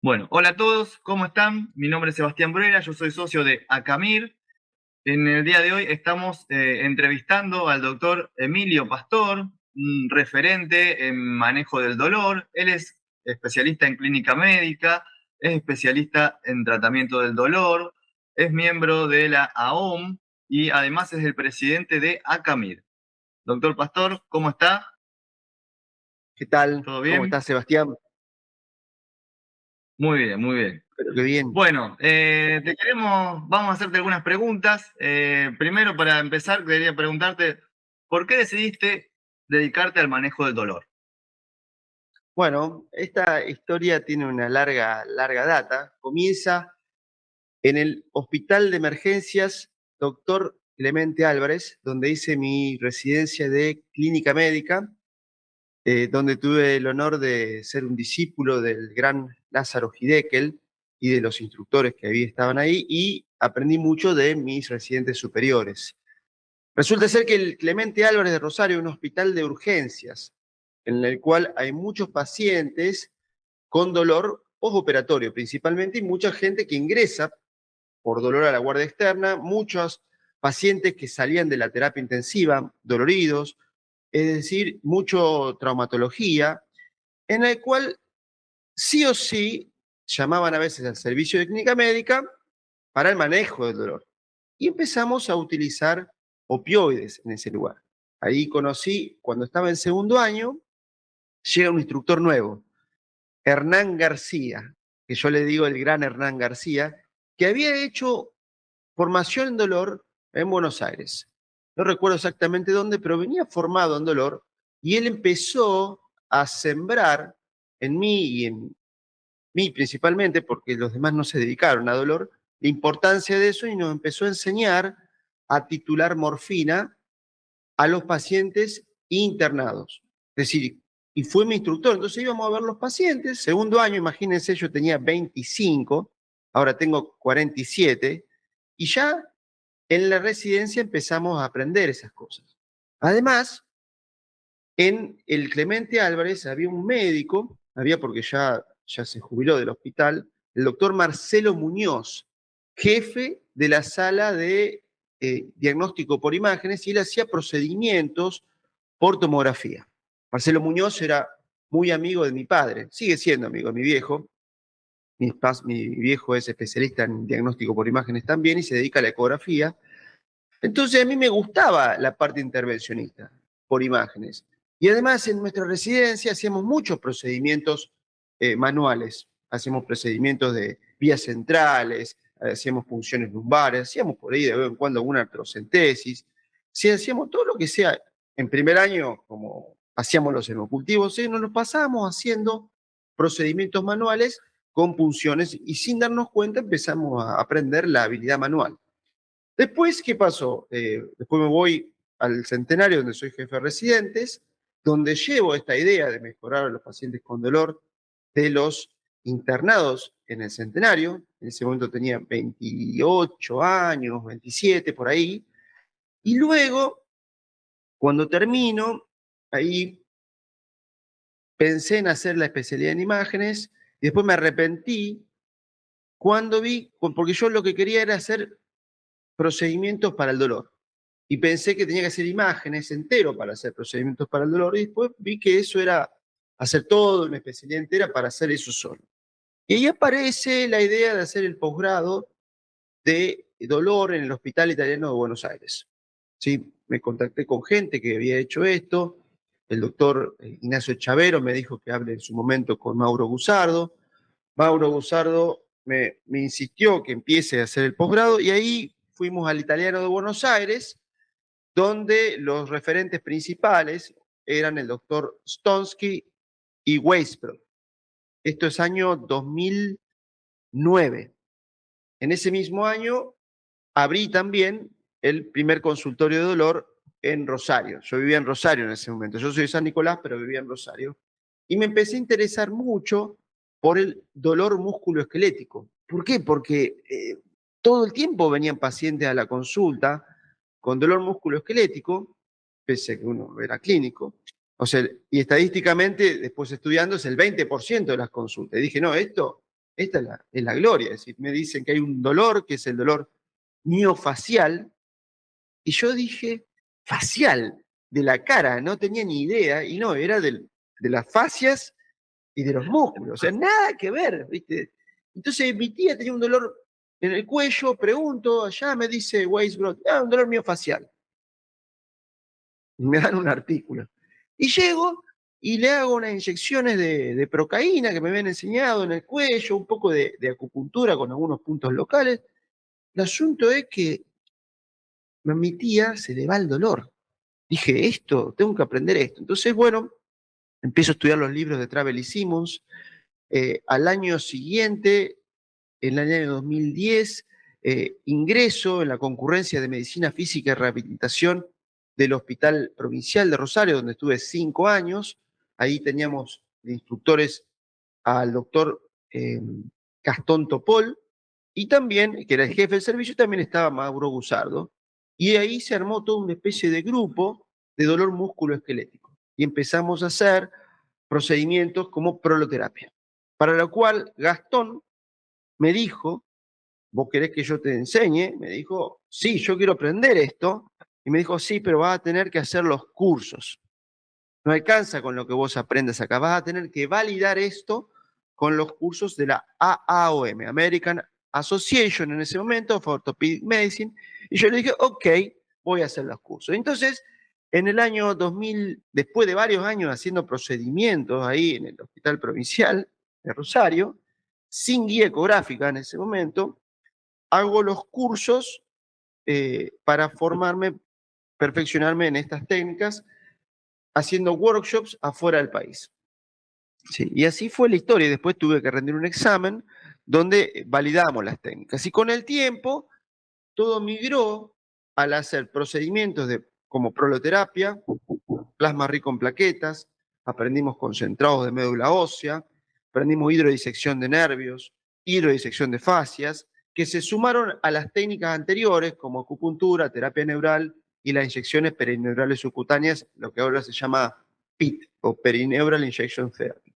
Bueno, hola a todos, ¿cómo están? Mi nombre es Sebastián Brera, yo soy socio de Acamir. En el día de hoy estamos entrevistando al doctor Emilio Pastor, un referente en manejo del dolor. Él es especialista en clínica médica, es especialista en tratamiento del dolor, es miembro de la AOM y además es el presidente de Acamir. Doctor Pastor, ¿cómo está? ¿Qué tal? ¿Todo ¿Cómo bien? estás, Sebastián? Muy bien, muy bien. Espero que bien. Bueno, vamos a hacerte algunas preguntas. Primero, para empezar, quería preguntarte, ¿por qué decidiste dedicarte al manejo del dolor? Bueno, esta historia tiene una larga data. Comienza en el Hospital de Emergencias Doctor Clemente Álvarez, donde hice mi residencia de clínica médica, donde tuve el honor de ser un discípulo del gran Lázaro Hideckel y de los instructores que había estaban ahí, y aprendí mucho de mis residentes superiores. Resulta ser que el Clemente Álvarez de Rosario es un hospital de urgencias, en el cual hay muchos pacientes con dolor postoperatorio principalmente, y mucha gente que ingresa por dolor a la guardia externa, muchos pacientes que salían de la terapia intensiva, doloridos, es decir, mucho traumatología, en el cual sí o sí llamaban a veces al servicio de clínica médica para el manejo del dolor. Y empezamos a utilizar opioides en ese lugar. Ahí conocí, cuando estaba en segundo año, llega un instructor nuevo, Hernán García, que yo le digo el gran Hernán García, que había hecho formación en dolor en Buenos Aires. No recuerdo exactamente dónde, pero venía formado en dolor y él empezó a sembrar en mí y en mí principalmente, porque los demás no se dedicaron a dolor, la importancia de eso y nos empezó a enseñar a titular morfina a los pacientes internados. Es decir, y fue mi instructor, entonces íbamos a ver los pacientes, segundo año, imagínense, yo tenía 25, ahora tengo 47, y ya en la residencia empezamos a aprender esas cosas. Además, en el Clemente Álvarez había un médico, había porque ya se jubiló del hospital, el doctor Marcelo Muñoz, jefe de la sala de diagnóstico por imágenes, y él hacía procedimientos por tomografía. Marcelo Muñoz era muy amigo de mi padre, sigue siendo amigo de mi viejo. Mi viejo es especialista en diagnóstico por imágenes también y se dedica a la ecografía. Entonces a mí me gustaba la parte intervencionista por imágenes. Y además en nuestra residencia hacíamos muchos procedimientos manuales. Hacíamos procedimientos de vías centrales, hacíamos punciones lumbares, hacíamos por ahí de vez en cuando una artrocentesis. Sí, hacíamos todo lo que sea. En primer año, como hacíamos los hemocultivos, nos los pasábamos haciendo procedimientos manuales con punciones y sin darnos cuenta empezamos a aprender la habilidad manual. Después, ¿qué pasó? Después me voy al Centenario, donde soy jefe de residentes, donde llevo esta idea de mejorar a los pacientes con dolor de los internados en el Centenario. En ese momento tenía 28 años, 27 por ahí. Y luego, cuando termino, ahí pensé en hacer la especialidad en imágenes y después me arrepentí cuando vi, porque yo lo que quería era hacer procedimientos para el dolor. Y pensé que tenía que hacer imágenes entero para hacer procedimientos para el dolor, y después vi que eso era hacer todo, una especialidad entera para hacer eso solo. Y ahí aparece la idea de hacer el posgrado de dolor en el Hospital Italiano de Buenos Aires. ¿Sí? Me contacté con gente que había hecho esto, el doctor Ignacio Chavero me dijo que hable en su momento con Mauro Gusardo. Mauro Gusardo me insistió que empiece a hacer el posgrado, y ahí fuimos al Italiano de Buenos Aires, donde los referentes principales eran el doctor Stonsky y Weisbrod. Esto es año 2009. En ese mismo año abrí también el primer consultorio de dolor en Rosario. Yo vivía en Rosario en ese momento. Yo soy de San Nicolás, pero vivía en Rosario. Y me empecé a interesar mucho por el dolor musculoesquelético. ¿Por qué? Porque todo el tiempo venían pacientes a la consulta con dolor musculoesquelético, pese a que uno era clínico. O sea, y estadísticamente, después estudiando, es el 20% de las consultas. Y dije, no, esto esta es la gloria. Es decir, me dicen que hay un dolor, que es el dolor miofacial, y yo dije, facial, de la cara, no tenía ni idea, y no, era de las fascias y de los músculos, o sea, nada que ver, ¿viste? Entonces mi tía tenía un dolor en el cuello, pregunto, allá me dice Weisbrot, un dolor miofacial. Y me dan un artículo. Y llego y le hago unas inyecciones de procaína que me habían enseñado en el cuello, un poco de acupuntura con algunos puntos locales. El asunto es que a mi tía se le va el dolor. Dije, tengo que aprender esto. Entonces, bueno, empiezo a estudiar los libros de Travel y Simmons. Al año siguiente, en el año 2010, ingreso en la concurrencia de Medicina Física y Rehabilitación del Hospital Provincial de Rosario, donde estuve 5 años. Ahí teníamos de instructores al doctor Gastón Topol, y también, que era el jefe del servicio, también estaba Mauro Gusardo. Y ahí se armó toda una especie de grupo de dolor musculoesquelético. Y empezamos a hacer procedimientos como proloterapia. Para lo cual Gastón me dijo, ¿vos querés que yo te enseñe? Me dijo, sí, yo quiero aprender esto. Y me dijo, sí, pero vas a tener que hacer los cursos. No alcanza con lo que vos aprendas acá, vas a tener que validar esto con los cursos de la AAOM, American Association en ese momento, of Orthopedic Medicine, y yo le dije, ok, voy a hacer los cursos. Entonces, en el año 2000, después de varios años haciendo procedimientos ahí en el Hospital Provincial de Rosario, sin guía ecográfica en ese momento, hago los cursos para formarme, perfeccionarme en estas técnicas, haciendo workshops afuera del país. Sí, y así fue la historia. Y después tuve que rendir un examen donde validamos las técnicas. Y con el tiempo, todo migró al hacer procedimientos como proloterapia, plasma rico en plaquetas, aprendimos concentrados de médula ósea, aprendimos hidrodisección de nervios, hidrodisección de fascias, que se sumaron a las técnicas anteriores como acupuntura, terapia neural y las inyecciones perineurales subcutáneas, lo que ahora se llama PIT o Perineeural Injection Therapy.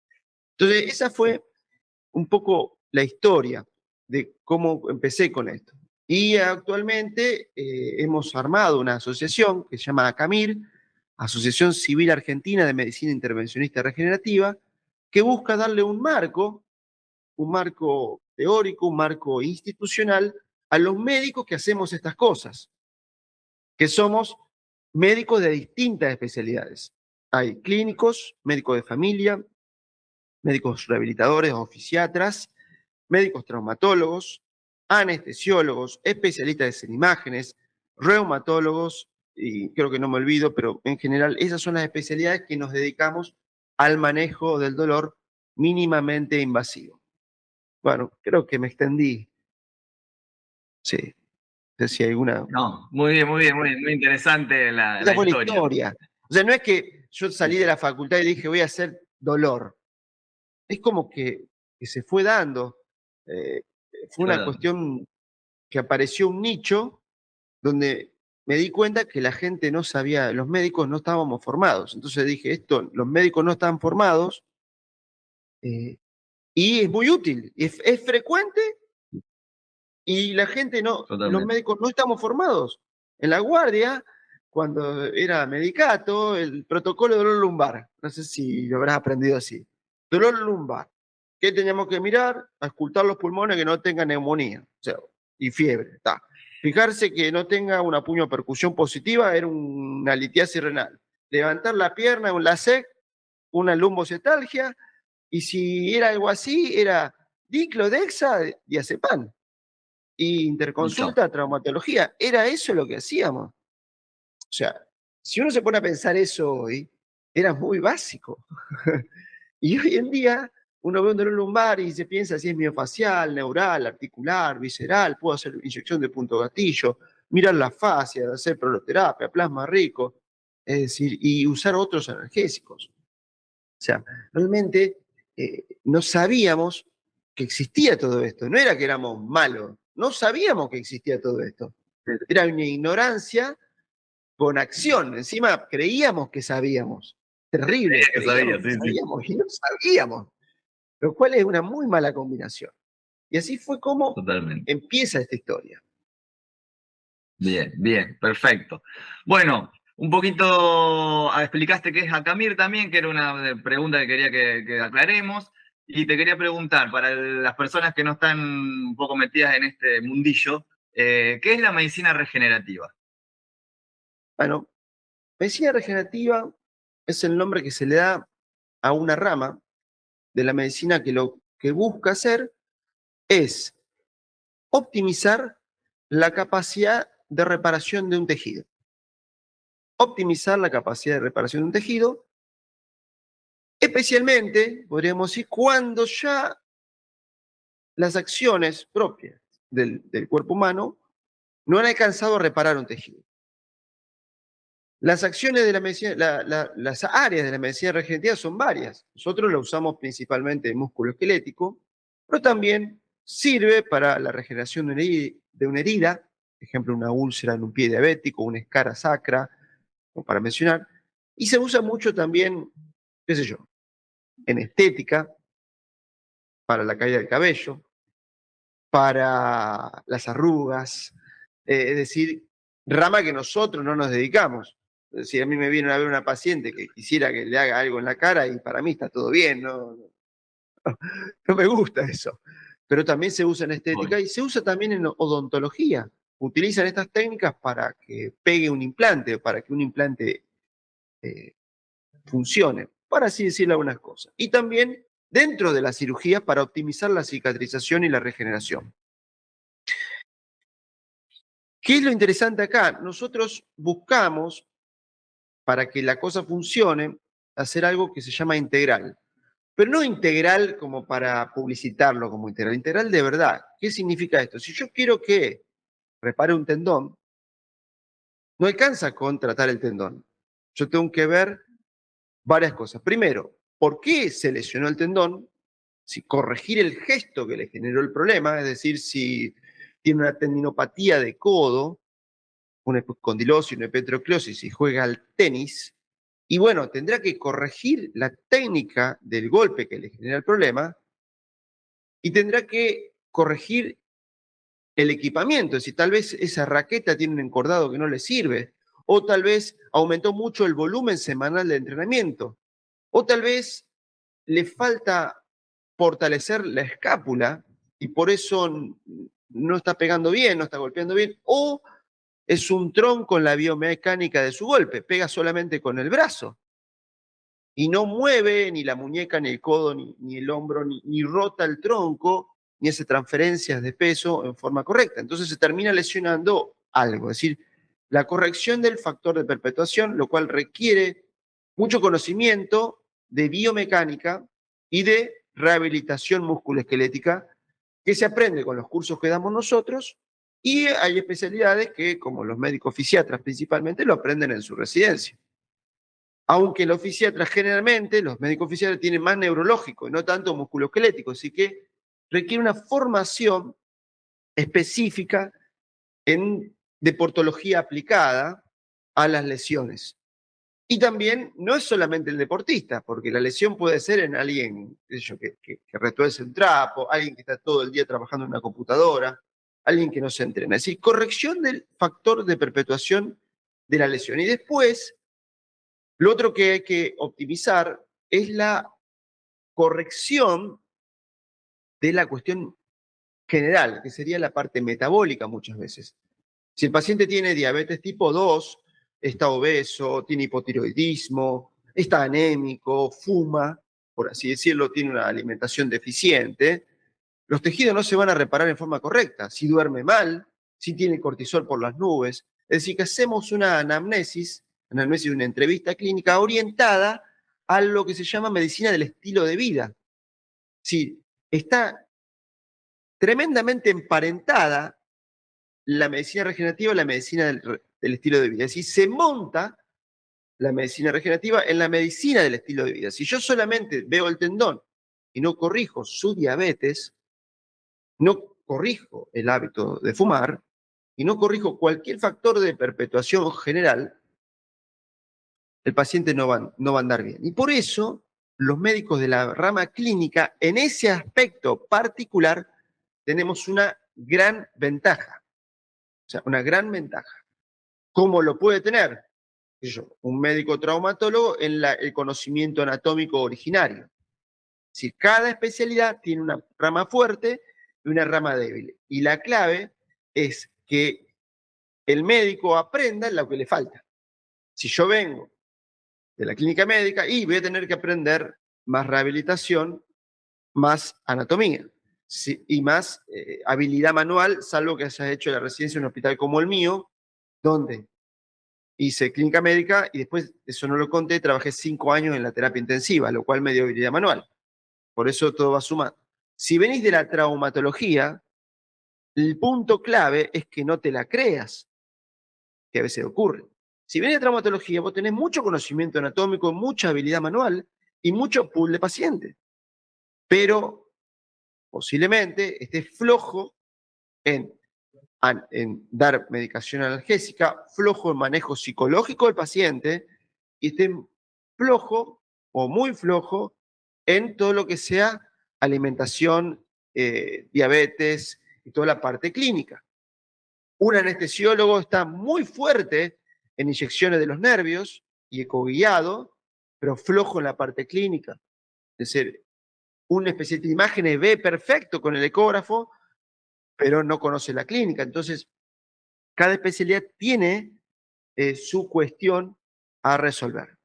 Entonces, esa fue un poco la historia de cómo empecé con esto. Y actualmente hemos armado una asociación que se llama ACAMIR, Asociación Civil Argentina de Medicina Intervencionista Regenerativa, que busca darle un marco teórico, un marco institucional a los médicos que hacemos estas cosas, que somos médicos de distintas especialidades. Hay clínicos, médicos de familia, médicos rehabilitadores o fisiatras, médicos traumatólogos, anestesiólogos, especialistas en imágenes, reumatólogos, y creo que no me olvido, pero en general esas son las especialidades que nos dedicamos al manejo del dolor mínimamente invasivo. Bueno, creo que me extendí. Sí, no sé si hay alguna... No, muy bien, muy bien, muy interesante Esa la fue la historia. historia. O sea, no es que yo salí de la facultad y dije voy a hacer dolor. Es como que se fue dando. Fue una cuestión que apareció un nicho donde me di cuenta que la gente no sabía, los médicos no estábamos formados. Entonces dije, los médicos no están formados y es muy útil, es frecuente y la gente no, los Totalmente. médicos no estamos formados. En la guardia, cuando era medicato, el protocolo de dolor lumbar, no sé si lo habrás aprendido así. Dolor lumbar. ¿Qué teníamos que mirar? A auscultar los pulmones que no tengan neumonía, o sea, y fiebre. Está. Fijarse que no tenga una puño-percusión positiva, era una litiasis renal. Levantar la pierna, un LASEC, una lumbocetalgia, y si era algo así, era diclodexa, diazepam. Y interconsulta, traumatología. Era eso lo que hacíamos. O sea, si uno se pone a pensar eso hoy, era muy básico. Y hoy en día uno ve un dolor lumbar y se piensa si es miofacial, neural, articular, visceral, puedo hacer inyección de punto gatillo, mirar la fascia, hacer proloterapia, plasma rico, es decir, y usar otros analgésicos. O sea, realmente no sabíamos que existía todo esto. No era que éramos malos, no sabíamos que existía todo esto. Era una ignorancia con acción. Encima creíamos que sabíamos. Terrible, Que sabía, creíamos que sí, sí. sabíamos y no sabíamos. Lo cual es una muy mala combinación. Y así fue como Totalmente. empieza esta historia. Bien, bien, perfecto. Bueno, un poquito explicaste qué es Acamir también, que era una pregunta que quería que aclaremos. Y te quería preguntar, para las personas que no están un poco metidas en este mundillo, ¿qué es la medicina regenerativa? Bueno, medicina regenerativa es el nombre que se le da a una rama de la medicina que lo que busca hacer es optimizar la capacidad de reparación de un tejido. Optimizar la capacidad de reparación de un tejido, especialmente, podríamos decir, cuando ya las acciones propias del cuerpo humano no han alcanzado a reparar un tejido. Las acciones de la medicina, las áreas de la medicina regenerativa son varias. Nosotros la usamos principalmente en músculo esquelético, pero también sirve para la regeneración de una herida, por ejemplo, una úlcera en un pie diabético, una escara sacra, como para mencionar. Y se usa mucho también, qué sé yo, en estética, para la caída del cabello, para las arrugas, es decir, rama que nosotros no nos dedicamos. Si a mí me viene a ver una paciente que quisiera que le haga algo en la cara y para mí está todo bien, no me gusta eso. Pero también se usa en estética Bueno, y se usa también en odontología. Utilizan estas técnicas para que pegue un implante, para que un implante eh, funcione, para así decirle algunas cosas. Y también dentro de la cirugía para optimizar la cicatrización y la regeneración. ¿Qué es lo interesante acá? Nosotros buscamos, para que la cosa funcione, hacer algo que se llama integral. Pero no integral como para publicitarlo como integral, integral de verdad. ¿Qué significa esto? Si yo quiero que repare un tendón, no alcanza con tratar el tendón. Yo tengo que ver varias cosas. Primero, ¿por qué se lesionó el tendón? Si corregir el gesto que le generó el problema, es decir, si tiene una tendinopatía de codo, una espondilosis, una hipertrofiosis y juega al tenis, y bueno, tendrá que corregir la técnica del golpe que le genera el problema y tendrá que corregir el equipamiento, si tal vez esa raqueta tiene un encordado que no le sirve, o tal vez aumentó mucho el volumen semanal de entrenamiento, o tal vez le falta fortalecer la escápula y por eso no está pegando bien, no está golpeando bien, o es un tronco en la biomecánica de su golpe, pega solamente con el brazo y no mueve ni la muñeca, ni el codo, ni el hombro, ni rota el tronco, ni hace transferencias de peso en forma correcta. Entonces se termina lesionando algo, es decir, la corrección del factor de perpetuación, lo cual requiere mucho conocimiento de biomecánica y de rehabilitación musculoesquelética que se aprende con los cursos que damos nosotros y hay especialidades que, como los médicos fisiatras principalmente, lo aprenden en su residencia. Aunque los fisiatras generalmente, los médicos fisiatras tienen más neurológico y no tanto musculoesquelético, así que requiere una formación específica en deportología aplicada a las lesiones. Y también no es solamente el deportista, porque la lesión puede ser en alguien que retuerce un trapo, alguien que está todo el día trabajando en una computadora, alguien que no se entrena. Es decir, corrección del factor de perpetuación de la lesión. Y después, lo otro que hay que optimizar es la corrección de la cuestión general, que sería la parte metabólica muchas veces. Si el paciente tiene diabetes tipo 2, está obeso, tiene hipotiroidismo, está anémico, fuma, por así decirlo, tiene una alimentación deficiente, los tejidos no se van a reparar en forma correcta. Si duerme mal, si tiene cortisol por las nubes. Es decir, que hacemos una anamnesis, una entrevista clínica orientada a lo que se llama medicina del estilo de vida. Si está tremendamente emparentada la medicina regenerativa a la medicina del estilo de vida. Es decir, se monta la medicina regenerativa en la medicina del estilo de vida. Si yo solamente veo el tendón y no corrijo su diabetes, no corrijo el hábito de fumar y no corrijo cualquier factor de perpetuación general, el paciente no va a andar bien. Y por eso los médicos de la rama clínica, en ese aspecto particular, tenemos una gran ventaja. O sea, una gran ventaja. ¿Cómo lo puede tener? Un médico traumatólogo en el conocimiento anatómico originario. Si cada especialidad tiene una rama fuerte y una rama débil. Y la clave es que el médico aprenda lo que le falta. Si yo vengo de la clínica médica y voy a tener que aprender más rehabilitación, más anatomía y más habilidad manual, salvo que hayas hecho la residencia en un hospital como el mío, donde hice clínica médica y después, eso no lo conté, trabajé 5 años en la terapia intensiva, lo cual me dio habilidad manual. Por eso todo va sumando. Si venís de la traumatología, el punto clave es que no te la creas, que a veces ocurre. Si venís de traumatología, vos tenés mucho conocimiento anatómico, mucha habilidad manual y mucho pool de pacientes. Pero posiblemente estés flojo en dar medicación analgésica, flojo en manejo psicológico del paciente y esté flojo o muy flojo en todo lo que sea alimentación, diabetes y toda la parte clínica. Un anestesiólogo está muy fuerte en inyecciones de los nervios y ecoguiado, pero flojo en la parte clínica. Es decir, un especialista de imágenes ve perfecto con el ecógrafo, pero no conoce la clínica. Entonces, cada especialidad tiene su cuestión a resolver.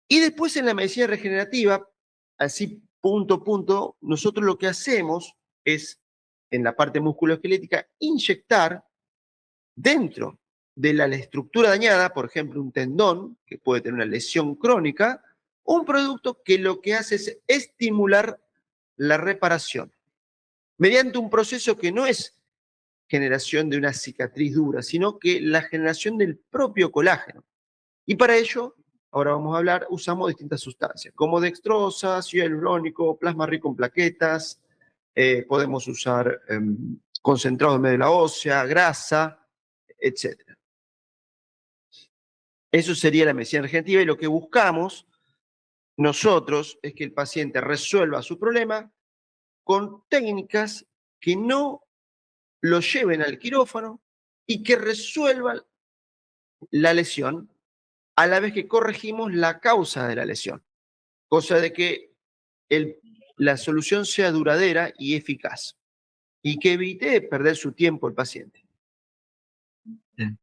Y después en la medicina regenerativa, así punto a punto, nosotros lo que hacemos es, en la parte musculoesquelética, inyectar dentro de la estructura dañada, por ejemplo, un tendón, que puede tener una lesión crónica, un producto que lo que hace es estimular la reparación, mediante un proceso que no es generación de una cicatriz dura, sino que la generación del propio colágeno. Y para ello, ahora vamos a hablar, usamos distintas sustancias, como dextrosa, ácido hialurónico, plasma rico en plaquetas, podemos usar concentrado de médula ósea, grasa, etc. Eso sería la medicina regenerativa y lo que buscamos nosotros es que el paciente resuelva su problema con técnicas que no lo lleven al quirófano y que resuelvan la lesión a la vez que corregimos la causa de la lesión, cosa de que la solución sea duradera y eficaz y que evite perder su tiempo el paciente.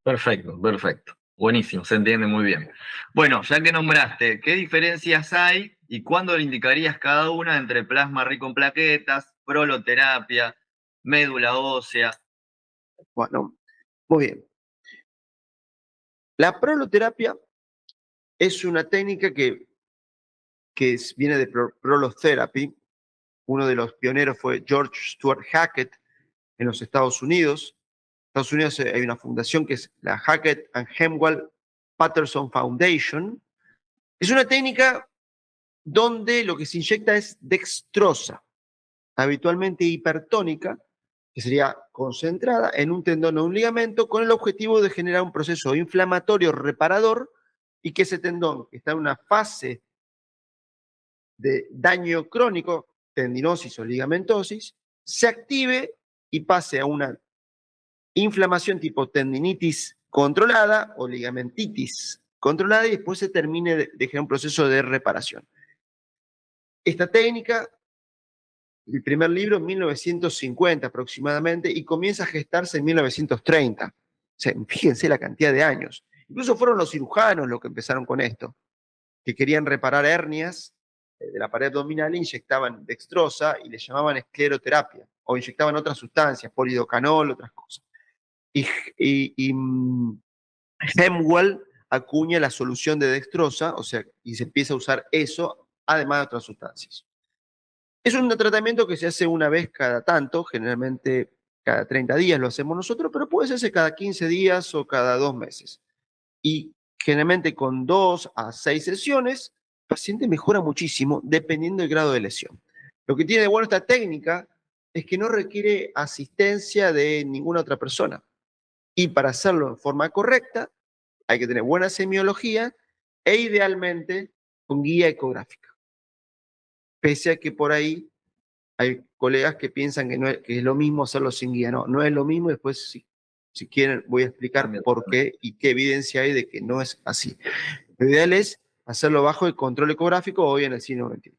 Perfecto, perfecto. Buenísimo, se entiende muy bien. Bueno, ya que nombraste, ¿qué diferencias hay y cuándo le indicarías cada una entre plasma rico en plaquetas, proloterapia, médula ósea? Bueno, muy bien. La proloterapia es una técnica que viene de prolotherapy. Uno de los pioneros fue George Stuart Hackett en los Estados Unidos. En Estados Unidos hay una fundación que es la Hackett and Hemwall Patterson Foundation. Es una técnica donde lo que se inyecta es dextrosa, habitualmente hipertónica, que sería concentrada en un tendón o un ligamento con el objetivo de generar un proceso inflamatorio reparador y que ese tendón que está en una fase de daño crónico, tendinosis o ligamentosis, se active y pase a una inflamación tipo tendinitis controlada o ligamentitis controlada y después se termine de generar un proceso de reparación. Esta técnica, el primer libro en 1950 aproximadamente, y comienza a gestarse en 1930. O sea, fíjense la cantidad de años. Incluso fueron los cirujanos los que empezaron con esto, que querían reparar hernias de la pared abdominal, inyectaban dextrosa y le llamaban escleroterapia, o inyectaban otras sustancias, polidocanol, otras cosas. Y Hemwall acuña la solución de dextrosa, o sea, y se empieza a usar eso, además de otras sustancias. Es un tratamiento que se hace una vez cada tanto, generalmente cada 30 días lo hacemos nosotros, pero puede hacerse cada 15 días o cada 2 meses. Y generalmente con 2 a 6 sesiones, el paciente mejora muchísimo dependiendo del grado de lesión. Lo que tiene de bueno esta técnica es que no requiere asistencia de ninguna otra persona. Y para hacerlo en forma correcta, hay que tener buena semiología e idealmente con guía ecográfica. Pese a que por ahí Hay colegas que piensan que, no es, que es lo mismo hacerlo sin guía. No, no es lo mismo. Después, si quieren, voy a explicar Cambia por totalmente. qué y qué evidencia hay de que no es así. Lo ideal es hacerlo bajo el control ecográfico o hoy en el siglo XXI.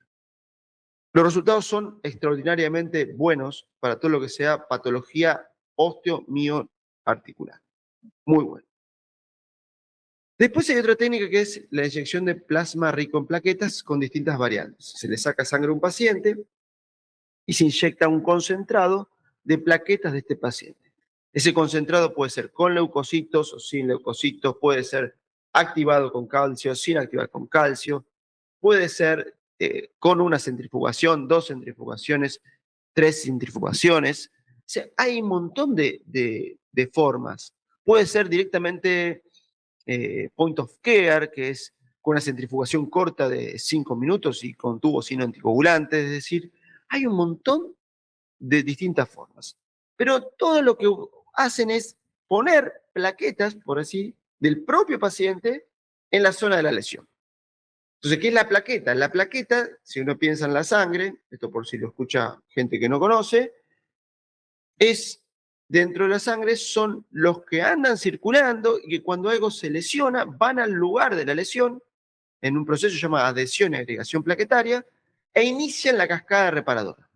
Los resultados son extraordinariamente buenos para todo lo que sea patología osteomioarticular. Muy bueno. Después hay otra técnica que es la inyección de plasma rico en plaquetas con distintas variantes. Se le saca sangre a un paciente y se inyecta un concentrado de plaquetas de este paciente. Ese concentrado puede ser con leucocitos o sin leucocitos, puede ser activado con calcio, sin activar con calcio, puede ser con una centrifugación, dos centrifugaciones, tres centrifugaciones. O sea, hay un montón de formas. Puede ser directamente point of care, que es con una centrifugación corta de 5 minutos y con tubos sin anticoagulantes. Es decir, hay un montón de distintas formas. Pero todo lo que hacen es poner plaquetas, por así, del propio paciente en la zona de la lesión. Entonces, ¿qué es la plaqueta? La plaqueta, si uno piensa en la sangre, esto por si lo escucha gente que no conoce, es dentro de la sangre son los que andan circulando y que cuando algo se lesiona van al lugar de la lesión en un proceso llamado adhesión y agregación plaquetaria e inician la cascada reparadora.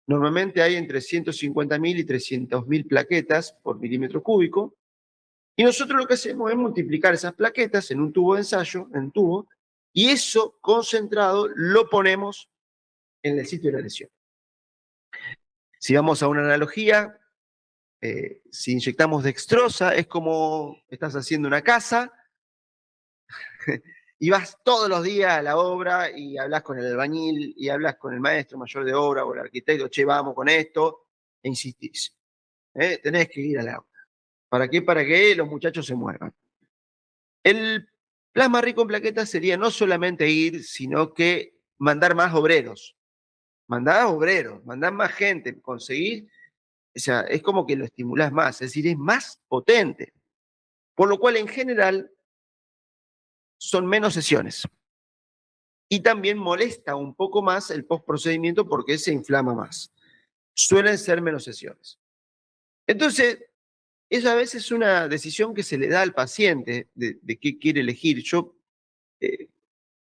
Normalmente hay entre 150.000 y 300.000 plaquetas por milímetro cúbico y nosotros lo que hacemos es multiplicar esas plaquetas en un tubo de ensayo, en un tubo, y eso concentrado lo ponemos en el sitio de la lesión. Si vamos a una analogía, si inyectamos dextrosa, es como estás haciendo una casa y vas todos los días a la obra y hablas con el albañil y hablas con el maestro mayor de obra o el arquitecto, che, vamos con esto, e insistís. Tenés que ir a la obra. ¿Para qué? Para que los muchachos se muevan. El plasma rico en plaquetas sería no solamente ir, sino que mandar más obreros, mandar más gente, conseguir, o sea, es como que lo estimulás más, es decir, es más potente. Por lo cual, en general, son menos sesiones. Y también molesta un poco más el postprocedimiento porque se inflama más. Suelen ser menos sesiones. Entonces, eso a veces es una decisión que se le da al paciente de qué quiere elegir. Yo, eh,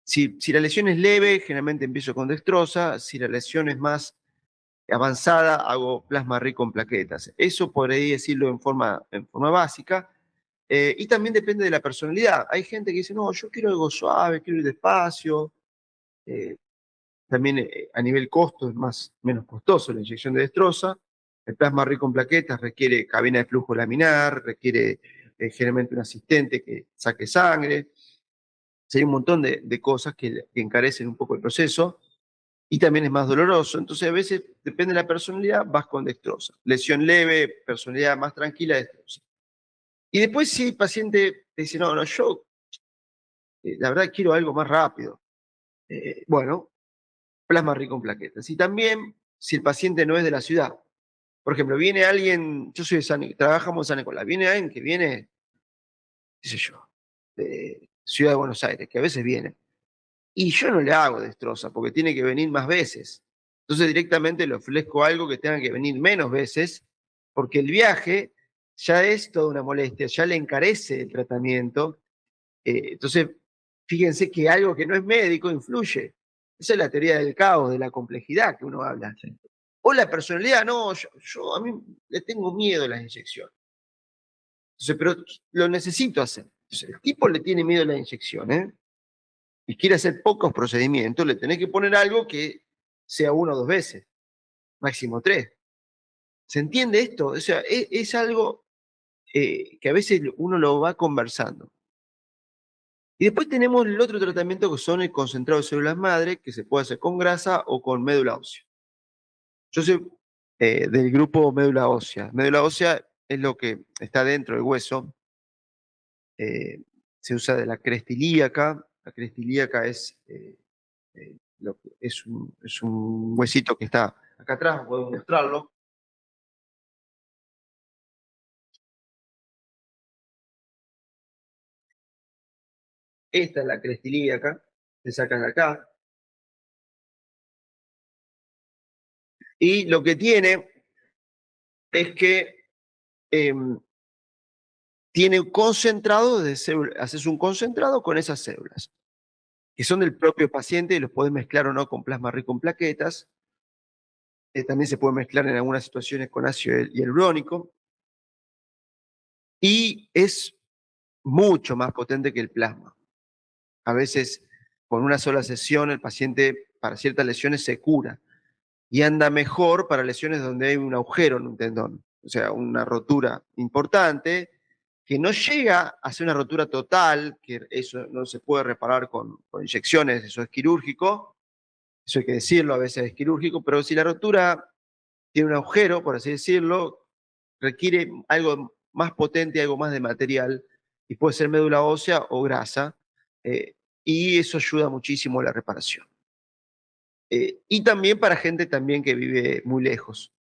si la lesión es leve, generalmente empiezo con dextrosa. Si la lesión es más avanzada, hago plasma rico en plaquetas. Eso podría decirlo en forma básica. Y también depende de la personalidad. Hay gente que dice, no, yo quiero algo suave, quiero ir despacio. Eh, También a nivel costo es menos costoso la inyección de destroza. El plasma rico en plaquetas requiere cabina de flujo laminar, requiere generalmente un asistente que saque sangre. O sea, hay un montón de cosas que encarecen un poco el proceso y también es más doloroso. Entonces, a veces, depende de la personalidad, vas con dextrosa. Lesión leve, personalidad más tranquila, dextrosa. Y después, si el paciente te dice, no, no, yo la verdad quiero algo más rápido. Bueno, plasma rico en plaquetas. Y también, si el paciente no es de la ciudad. Por ejemplo, viene alguien, yo soy de trabajamos en San Nicolás, viene alguien que viene, qué sé yo, de Ciudad de Buenos Aires, que a veces viene. Y yo no le hago destroza, porque tiene que venir más veces. Entonces directamente le ofrezco algo que tenga que venir menos veces, porque el viaje ya es toda una molestia, ya le encarece el tratamiento. Entonces, fíjense que algo que no es médico influye. Esa es la teoría del caos, de la complejidad que uno habla. Sí. O la personalidad, no, yo a mí le tengo miedo a las inyecciones. Entonces, pero lo necesito hacer. Entonces, el tipo le tiene miedo a la inyección, ¿eh? Y quiere hacer pocos procedimientos, le tenés que poner algo que sea una o dos veces, máximo tres. ¿Se entiende esto? O sea, es algo que a veces uno lo va conversando. Y después tenemos el otro tratamiento que son el concentrado de células madre, que se puede hacer con grasa o con médula ósea. Yo soy del grupo médula ósea. Médula ósea es lo que está dentro del hueso. Se usa de la crestilíaca. La crestilíaca es un huesito que está acá atrás, puedo mostrarlo. Esta es la crestilíaca, se sacan acá. Y lo que tiene es que tiene un concentrado de células, haces un concentrado con esas células, que son del propio paciente y los podés mezclar o no con plasma rico en plaquetas. También se puede mezclar en algunas situaciones con ácido hialurónico. Y es mucho más potente que el plasma. A veces, con una sola sesión, el paciente para ciertas lesiones se cura y anda mejor para lesiones donde hay un agujero en un tendón, o sea, una rotura importante que no llega a ser una rotura total, que eso no se puede reparar con inyecciones, eso es quirúrgico, eso hay que decirlo, a veces es quirúrgico, pero si la rotura tiene un agujero, por así decirlo, requiere algo más potente, algo más de material, y puede ser médula ósea o grasa, y eso ayuda muchísimo a la reparación. Y también para gente también que vive muy lejos,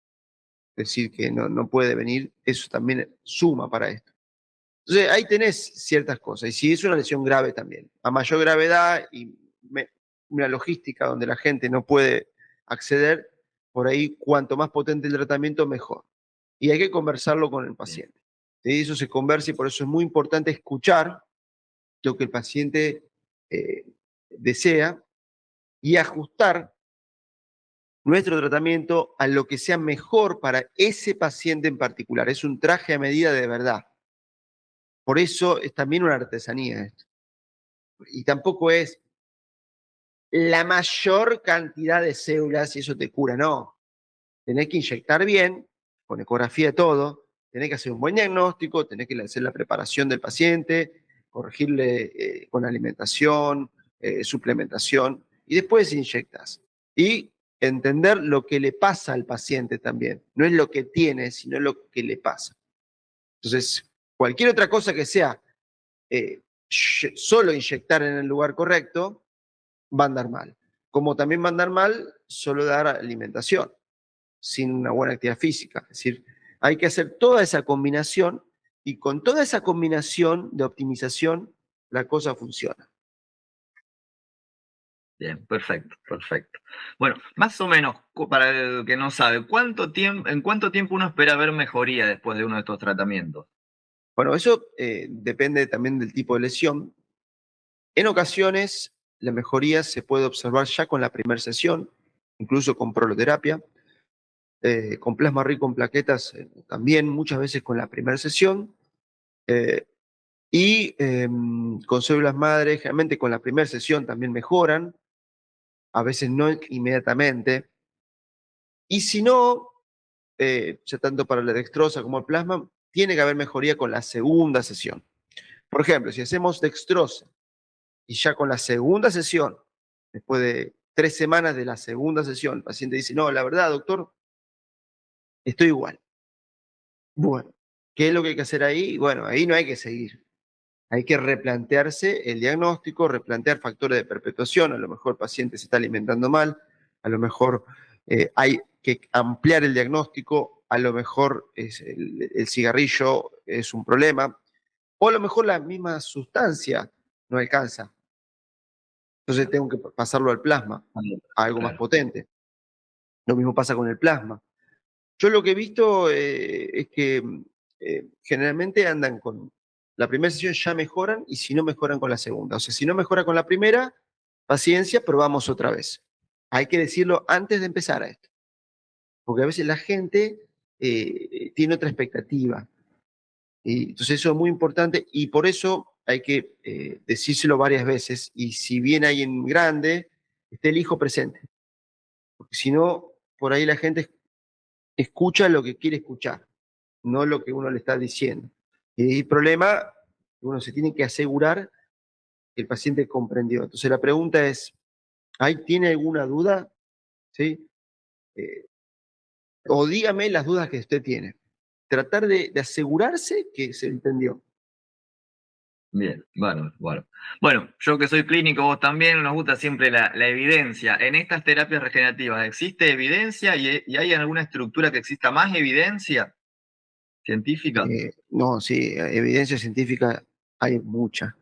es decir, que no puede venir, eso también suma para esto. Entonces ahí tenés ciertas cosas, y si es una lesión grave también, a mayor gravedad y una logística donde la gente no puede acceder, por ahí cuanto más potente el tratamiento, mejor. Y hay que conversarlo con el Bien. paciente. ¿Sí? Eso se conversa y por eso es muy importante escuchar lo que el paciente eh, desea y ajustar nuestro tratamiento a lo que sea mejor para ese paciente en particular. Es un traje a medida de verdad. Por eso es también una artesanía esto. Y tampoco es la mayor cantidad de células y eso te cura, no. Tenés que inyectar bien, con ecografía todo, tenés que hacer un buen diagnóstico, tenés que hacer la preparación del paciente, corregirle con alimentación, suplementación, y después inyectas. Y entender lo que le pasa al paciente también. No es lo que tiene, sino lo que le pasa. Entonces, cualquier otra cosa que sea eh, solo inyectar en el lugar correcto, va a andar mal. Como también va a andar mal solo dar alimentación sin una buena actividad física. Es decir, hay que hacer toda esa combinación y con toda esa combinación de optimización, la cosa funciona. Bien, perfecto, perfecto. Bueno, más o menos, para el que no sabe, ¿en cuánto tiempo uno espera ver mejoría después de uno de estos tratamientos? Bueno, eso depende también del tipo de lesión. En ocasiones, la mejoría se puede observar ya con la primera sesión, incluso con proloterapia. Con plasma rico en plaquetas también muchas veces con la primera sesión. Eh, y con células madre, generalmente con la primera sesión también mejoran, a veces no inmediatamente. Y si no, ya tanto para la dextrosa como el plasma, tiene que haber mejoría con la segunda sesión. Por ejemplo, si hacemos dextrosa y ya con la segunda sesión, después de 3 semanas de la segunda sesión, el paciente dice, no, la verdad, doctor, estoy igual. Bueno, ¿qué es lo que hay que hacer ahí? Bueno, ahí no hay que seguir. Hay que replantearse el diagnóstico, replantear factores de perpetuación. A lo mejor el paciente se está alimentando mal, a lo mejor hay que ampliar el diagnóstico, a lo mejor el cigarrillo es un problema, o a lo mejor la misma sustancia no alcanza. Entonces tengo que pasarlo al plasma, a algo más Claro. potente. Lo mismo pasa con el plasma. Yo lo que he visto es que generalmente andan con la primera sesión ya mejoran y si no mejoran con la segunda. O sea, si no mejora con la primera, paciencia, probamos otra vez. Hay que decirlo antes de empezar a esto, porque a veces la gente tiene otra expectativa. Y entonces eso es muy importante y por eso hay que decírselo varias veces y si viene alguien grande, esté el hijo presente, porque si no, por ahí la gente escucha lo que quiere escuchar, no lo que uno le está diciendo. Y el problema, uno se tiene que asegurar que el paciente comprendió. Entonces la pregunta es, ¿ahí tiene alguna duda? ¿Sí? Eh, o dígame las dudas que usted tiene. Tratar de asegurarse que se entendió. Bien, bueno, bueno. Bueno, yo que soy clínico, vos también, nos gusta siempre la evidencia. En estas terapias regenerativas, ¿existe evidencia y hay alguna estructura que exista más evidencia científica? No, sí, evidencia científica hay mucha.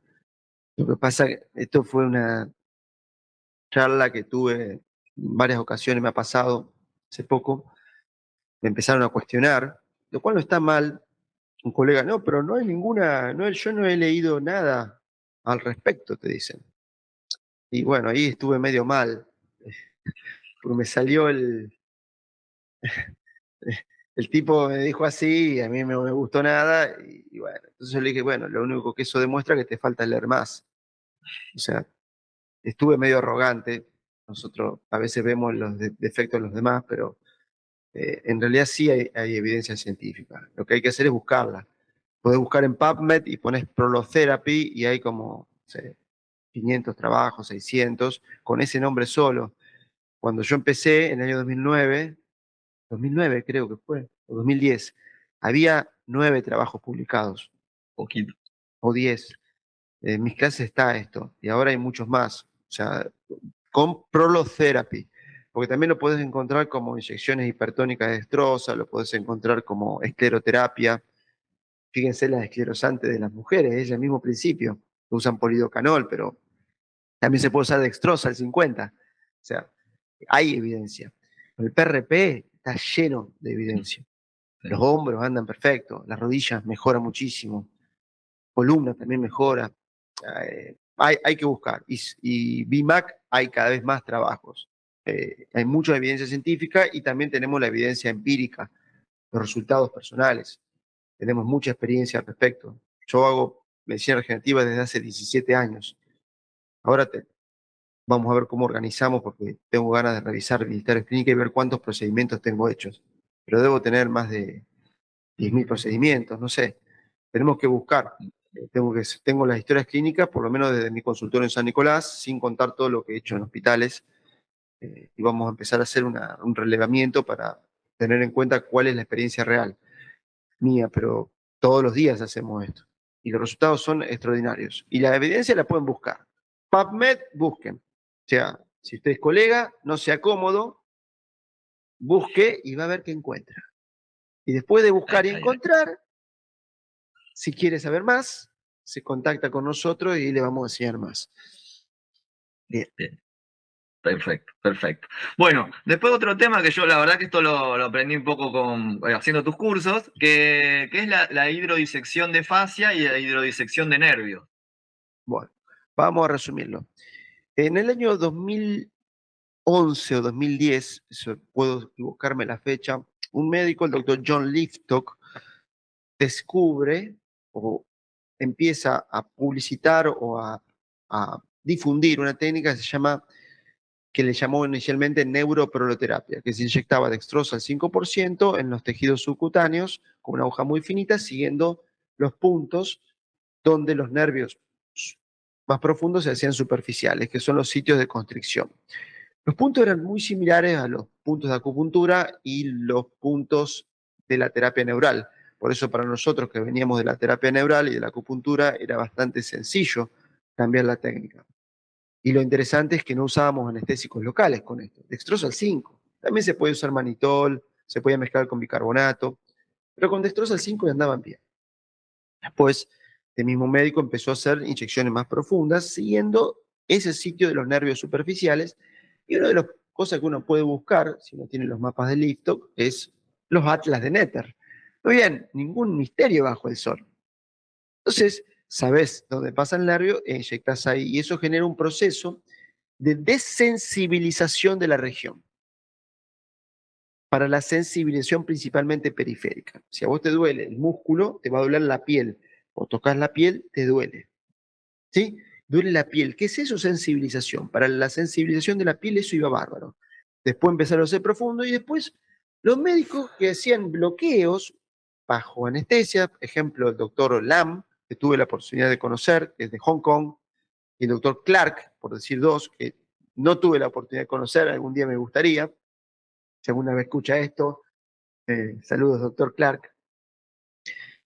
Lo que pasa, esto fue una charla que tuve en varias ocasiones, me ha pasado. hace poco, me empezaron a cuestionar, lo cual no está mal. Un colega, no, pero no hay ninguna, no, yo no he leído nada al respecto, te dicen. Y bueno, ahí estuve medio mal, porque me salió el tipo me dijo así, y a mí no me gustó nada, y bueno, entonces yo le dije, bueno, lo único que eso demuestra es que te falta leer más. O sea, estuve medio arrogante. Nosotros a veces vemos los defectos de los demás, pero en realidad sí hay evidencia científica. Lo que hay que hacer es buscarla. Podés buscar en PubMed y pones Prolotherapy y hay como, no sé, 500 trabajos, 600, con ese nombre solo. Cuando yo empecé en el año 2009 creo que fue, o 2010, había 9 trabajos publicados, Poquito. o 10. En mis clases está esto, y ahora hay muchos más. O sea, con Prolotherapy, porque también lo puedes encontrar como inyecciones hipertónicas de destroza, lo puedes encontrar como escleroterapia. Fíjense las esclerosantes de las mujeres, es el mismo principio. Usan polidocanol, pero también se puede usar dextrosa al 50. O sea, hay evidencia. El PRP está lleno de evidencia. Sí. Los hombros andan perfectos, las rodillas mejoran muchísimo, columna también mejora. Hay que buscar. Y BIMAC hay cada vez más trabajos. Hay mucha evidencia científica y también tenemos la evidencia empírica, los resultados personales. Tenemos mucha experiencia al respecto. Yo hago medicina regenerativa desde hace 17 años. Ahora vamos a ver cómo organizamos porque tengo ganas de revisar mi historia clínica y ver cuántos procedimientos tengo hechos. Pero debo tener más de 10.000 procedimientos, no sé. Tenemos que buscar. Tengo las historias clínicas, por lo menos desde mi consultorio en San Nicolás, sin contar todo lo que he hecho en hospitales. Y vamos a empezar a hacer un relevamiento para tener en cuenta cuál es la experiencia real mía, pero todos los días hacemos esto. Y los resultados son extraordinarios. Y la evidencia la pueden buscar. PubMed, busquen. O sea, si usted es colega, no sea cómodo, busque y va a ver qué encuentra. Y después de buscar y encontrar, si quiere saber más, se contacta con nosotros y le vamos a enseñar más. Bien. Bien. Perfecto, perfecto. Bueno, después otro tema que yo la verdad que esto lo aprendí un poco haciendo tus cursos, que es la hidrodisección de fascia y la hidrodisección de nervios. Bueno, vamos a resumirlo. En el año 2011 o 2010, puedo equivocarme la fecha, un médico, el doctor John Liftock, descubre o empieza a publicitar o a difundir una técnica que le llamó inicialmente neuroproloterapia, que se inyectaba dextrosa al 5% en los tejidos subcutáneos con una aguja muy finita, siguiendo los puntos donde los nervios más profundos se hacían superficiales, que son los sitios de constricción. Los puntos eran muy similares a los puntos de acupuntura y los puntos de la terapia neural. Por eso para nosotros que veníamos de la terapia neural y de la acupuntura era bastante sencillo cambiar la técnica. Y lo interesante es que no usábamos anestésicos locales con esto. Dextrosa al 5. También se puede usar manitol, se puede mezclar con bicarbonato, pero con dextrosa al 5 ya andaban bien. Después, el mismo médico empezó a hacer inyecciones más profundas, siguiendo ese sitio de los nervios superficiales. Y una de las cosas que uno puede buscar, si uno tiene los mapas de Liftock, es los atlas de Netter. Muy bien, ningún misterio bajo el sol. Entonces, sabes dónde pasa el nervio e inyectas ahí. Y eso genera un proceso de desensibilización de la región para la sensibilización principalmente periférica. Si a vos te duele el músculo, te va a doler la piel. O tocas la piel, te duele. ¿Sí? Duele la piel. ¿Qué es eso? Sensibilización. Para la sensibilización de la piel eso iba bárbaro. Después empezaron a ser profundo y después los médicos que hacían bloqueos bajo anestesia, ejemplo el doctor Lam, que tuve la oportunidad de conocer, que es de Hong Kong, y el doctor Clark, por decir dos, que no tuve la oportunidad de conocer, algún día me gustaría. Si alguna vez escucha esto, saludos, doctor Clark.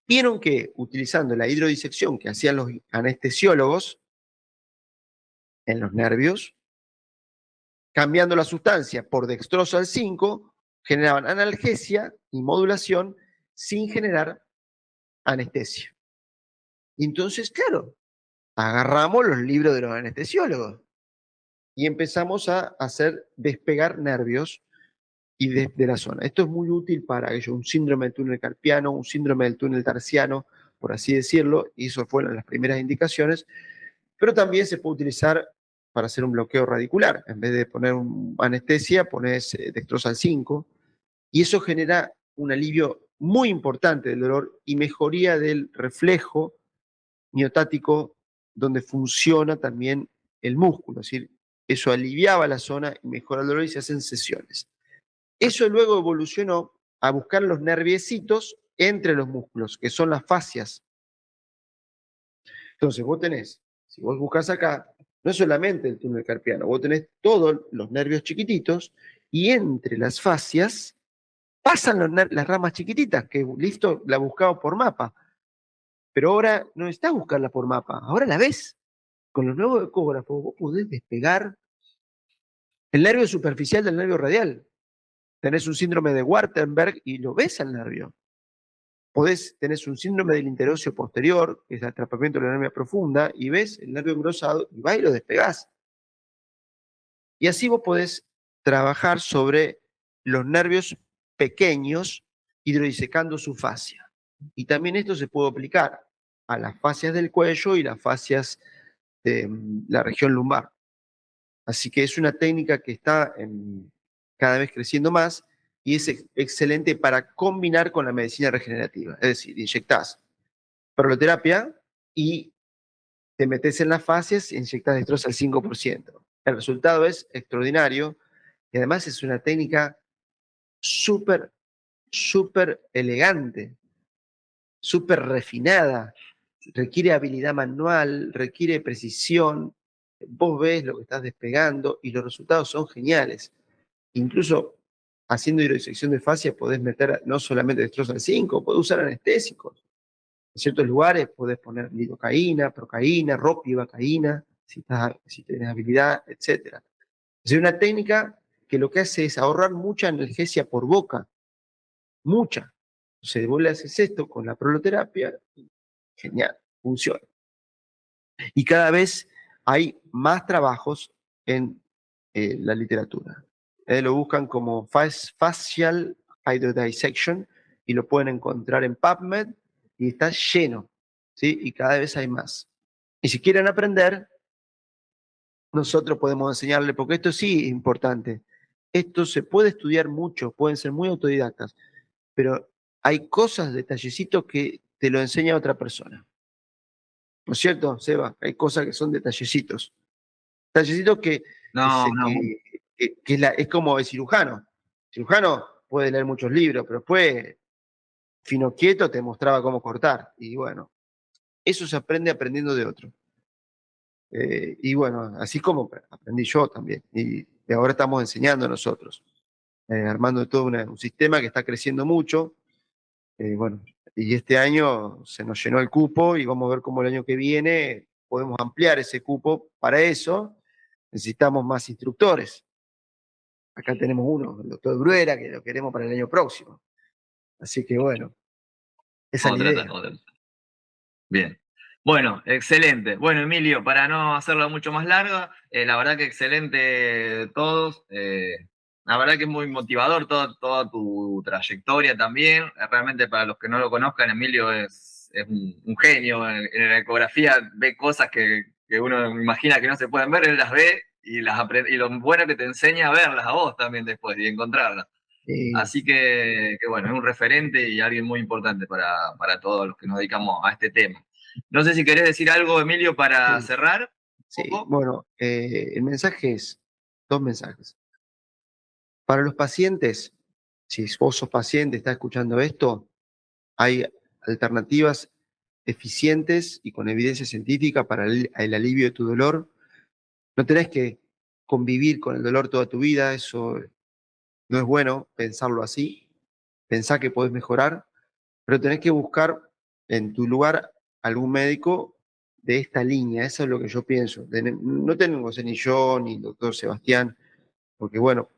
Vieron que utilizando la hidrodisección que hacían los anestesiólogos en los nervios, cambiando la sustancia por dextrosa al 5, generaban analgesia y modulación sin generar anestesia. Y entonces, claro, agarramos los libros de los anestesiólogos y empezamos a hacer despegar nervios y de la zona. Esto es muy útil para un síndrome del túnel carpiano, un síndrome del túnel tarsiano, por así decirlo, y eso fueron las primeras indicaciones, pero también se puede utilizar para hacer un bloqueo radicular. En vez de poner anestesia, pones dextrosal 5, y eso genera un alivio muy importante del dolor y mejoría del reflejo miotático donde funciona también el músculo, es decir, eso aliviaba la zona y mejora el dolor y se hacen sesiones. Eso luego evolucionó a buscar los nerviecitos entre los músculos, que son las fascias. Entonces vos tenés, si vos buscas acá, no es solamente el túnel carpiano, vos tenés todos los nervios chiquititos y entre las fascias pasan las ramas chiquititas, que listo, la buscamos por mapa. Pero ahora no necesitas buscarla por mapa, ahora la ves. Con los nuevos ecógrafos vos podés despegar el nervio superficial del nervio radial. Tenés un síndrome de Wartenberg y lo ves al nervio. Tenés un síndrome del interóseo posterior, que es el atrapamiento de la nervia profunda, y ves el nervio engrosado y vas y lo despegás. Y así vos podés trabajar sobre los nervios pequeños, hidrodisecando su fascia. Y también esto se puede aplicar a las fascias del cuello y las fascias de la región lumbar. Así que es una técnica que está cada vez creciendo más y es excelente para combinar con la medicina regenerativa. Es decir, inyectás proloterapia y te metes en las fascias e inyectás dextrosa al 5%. El resultado es extraordinario y además es una técnica súper, súper elegante, súper refinada. Requiere habilidad manual, requiere precisión. Vos ves lo que estás despegando y los resultados son geniales. Incluso haciendo hidrodisección de fascia podés meter no solamente dextrosal 5, podés usar anestésicos. En ciertos lugares podés poner lidocaína, procaína, ropivacaína, si tenés habilidad, etc. Es una técnica que lo que hace es ahorrar mucha analgesia por boca, mucha. Entonces vos le haces esto con la proloterapia, genial, funciona. Y cada vez hay más trabajos en la literatura. Lo buscan como facial hydrodissection y lo pueden encontrar en PubMed y está lleno, ¿sí? Y cada vez hay más. Y si quieren aprender, nosotros podemos enseñarle, porque esto sí es importante. Esto se puede estudiar mucho, pueden ser muy autodidactas, pero hay cosas, detallecitos que te lo enseña otra persona. ¿No es cierto, Seba? Hay cosas que son detallecitos. Detallecitos No, no, es como el cirujano. El cirujano puede leer muchos libros, pero después, fino quieto, te mostraba cómo cortar. Y bueno, eso se aprende aprendiendo de otro. Y bueno, así como aprendí yo también. Y ahora estamos enseñando nosotros, armando todo un sistema que está creciendo mucho. Bueno, y este año se nos llenó el cupo y vamos a ver cómo el año que viene podemos ampliar ese cupo. Para eso necesitamos más instructores. Acá tenemos uno, el doctor Bruera, que lo queremos para el año próximo. Así que bueno, esa es la idea. otra. Bien. Bueno, excelente. Bueno, Emilio, para no hacerla mucho más larga, la verdad que excelente todos. La verdad que es muy motivador toda tu trayectoria también. Realmente para los que no lo conozcan, Emilio es un genio. En la ecografía ve cosas que uno imagina que no se pueden ver, él las ve y lo bueno que te enseña a verlas a vos también después y encontrarlas. Así que bueno, es un referente y alguien muy importante para todos los que nos dedicamos a este tema. No sé si querés decir algo, Emilio, para Sí, cerrar un sí. poco. Bueno, el mensaje es, dos mensajes. Para los pacientes, si vos sos paciente, estás escuchando esto, hay alternativas eficientes y con evidencia científica para el alivio de tu dolor. No tenés que convivir con el dolor toda tu vida, eso no es bueno pensarlo así. Pensá que podés mejorar, pero tenés que buscar en tu lugar algún médico de esta línea. Eso es lo que yo pienso. No tenemos ni yo ni el doctor Sebastián, porque bueno,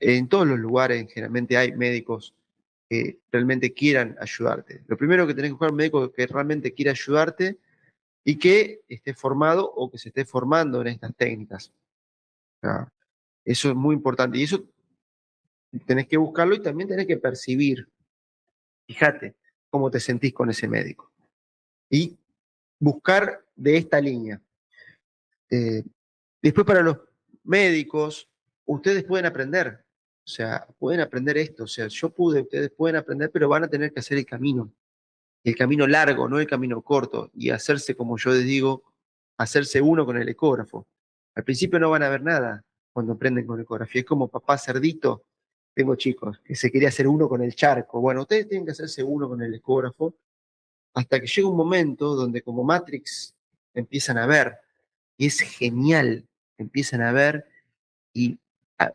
en todos los lugares generalmente hay médicos que realmente quieran ayudarte. Lo primero que tenés que buscar es un médico que realmente quiera ayudarte y que esté formado o que se esté formando en estas técnicas. O sea, eso es muy importante. Y eso Tenés que buscarlo y también tenés que percibir, fíjate, cómo te sentís con ese médico. Y buscar de esta línea. Después para los médicos, ustedes pueden aprender, o sea, pueden aprender esto, o sea, yo pude, ustedes pueden aprender, pero van a tener que hacer el camino largo, no el camino corto, y hacerse, como yo les digo, hacerse uno con el ecógrafo. Al principio no van a ver nada cuando aprenden con ecografía, es como papá cerdito, tengo chicos, que se quería hacer uno con el charco. Bueno, ustedes tienen que hacerse uno con el ecógrafo hasta que llega un momento donde como Matrix empiezan a ver, y es genial, empiezan a ver y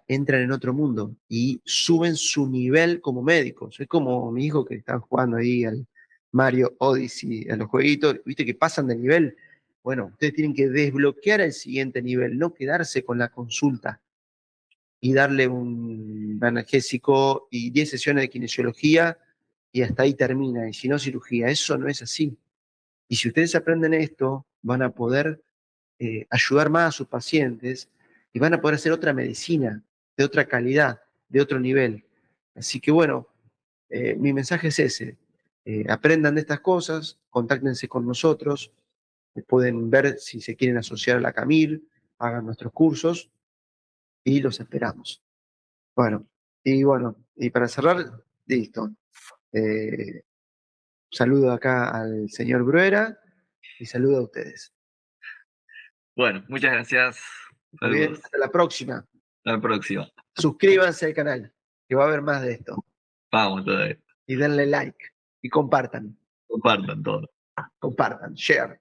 entran en otro mundo y suben su nivel como médicos. Es como mi hijo que está jugando ahí al Mario Odyssey, a los jueguitos, viste que pasan de nivel. Bueno, ustedes tienen que desbloquear el siguiente nivel, no quedarse con la consulta y darle un analgésico y 10 sesiones de kinesiología y hasta ahí termina, y si no cirugía. Eso no es así. Y si ustedes aprenden esto, van a poder ayudar más a sus pacientes y van a poder hacer otra medicina de otra calidad, de otro nivel. Así que bueno, mi mensaje es ese. Aprendan de estas cosas, contáctense con nosotros, pueden ver si se quieren asociar a la CAMIR, hagan nuestros cursos y los esperamos. Bueno, y para cerrar, listo. Eh, Saludo acá al señor Bruera y saludo a ustedes. Bueno, muchas gracias. Muy bien, Saludos. hasta la próxima. Hasta la próxima. Suscríbanse al canal, que va a haber más de esto. Vamos todavía. Y denle like y compartan, Compartan todo. share.